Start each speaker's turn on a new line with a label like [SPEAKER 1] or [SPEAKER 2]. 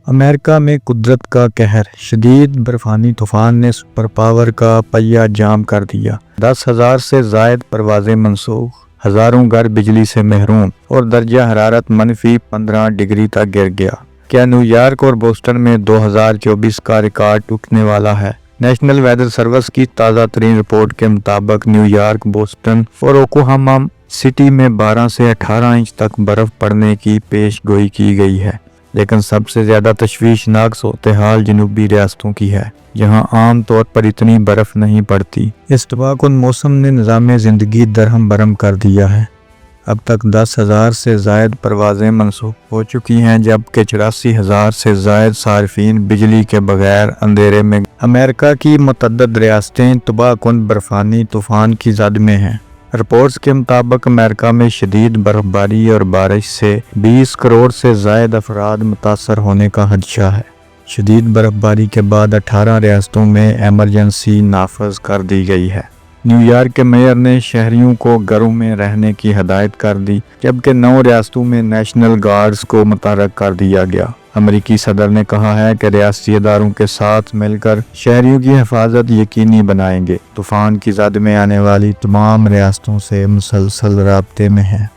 [SPEAKER 1] امریکہ میں قدرت کا قہر، شدید برفانی طوفان نے سپر پاور کا پہیہ جام کر دیا۔ 10,000 سے زائد پروازیں منسوخ، ہزاروں گھر بجلی سے محروم اور درجہ حرارت -15 ڈگری تک گر گیا۔ کیا نیو یارک اور بوسٹن میں 2024 کا ریکارڈ ٹوٹنے والا ہے؟ نیشنل ویدر سروس کی تازہ ترین رپورٹ کے مطابق نیو یارک، بوسٹن اور اوکلاہوما سٹی میں 12 سے 18 انچ تک برف پڑنے کی پیش گوئی کی گئی ہے، لیکن سب سے زیادہ تشویشناک صورتحال جنوبی ریاستوں کی ہے، جہاں عام طور پر اتنی برف نہیں پڑتی۔ اس تباہ کن موسم نے نظام زندگی درہم برہم کر دیا ہے۔ اب تک 10,000 سے زائد پروازیں منسوخ ہو چکی ہیں، جبکہ 84,000 سے زائد صارفین بجلی کے بغیر اندھیرے میں۔ امریکہ کی متعدد ریاستیں تباہ کن برفانی طوفان کی زد میں ہیں۔ رپورٹس کے مطابق امریکہ میں شدید برف باری اور بارش سے 20 کروڑ سے زائد افراد متاثر ہونے کا خدشہ ہے۔ شدید برف باری کے بعد 18 ریاستوں میں ایمرجنسی نافذ کر دی گئی ہے۔ نیو یارک کے میئر نے شہریوں کو گھروں میں رہنے کی ہدایت کر دی، جبکہ 9 ریاستوں میں نیشنل گارڈز کو متحرک کر دیا گیا۔ امریکی صدر نے کہا ہے کہ ریاستی اداروں کے ساتھ مل کر شہریوں کی حفاظت یقینی بنائیں گے۔ طوفان کی زد میں آنے والی تمام ریاستوں سے مسلسل رابطے میں ہیں۔